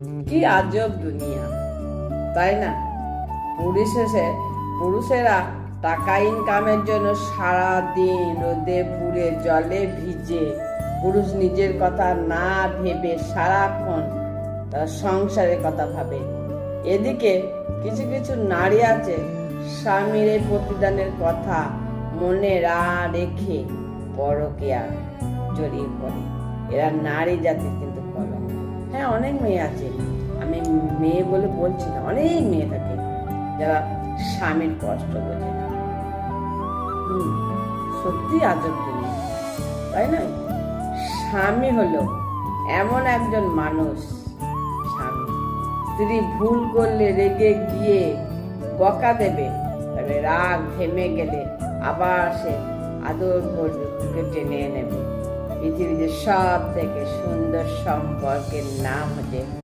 কি আজব দুনিয়া, তাই না? পুরুষেরা টাকা ইনকামের জন্য সারা দিন রোদে পুড়ে জলে ভিজে, পুরুষ নিজের কথা না ভেবে সারাক্ষণ তার সংসারের কথা ভাবে। এদিকে কিছু কিছু নারী আছে, স্বামীর এই প্রতিদানের কথা মনে রেখে পরকীয়া জড়িয়ে পড়ে। এরা নারী জাতির কিন্তু কলঙ্ক। হ্যাঁ, অনেক মেয়ে আছে, আমি মেয়ে বলে বলছি না, অনেক মেয়ে থাকে যারা স্বামীর কষ্ট বোঝে না। সত্যি আজব দুনিয়া, তাই না? স্বামী হলো এমন একজন মানুষ, স্বামী স্ত্রী ভুল করলে রেগে গিয়ে বকা দেবে, তবে রাগ থেমে গেলে আবার সে আদর করবে, বুকে টেনে নেবে। পৃথিবীতে সব থেকে সুন্দর সম্পর্কের নাম হচ্ছে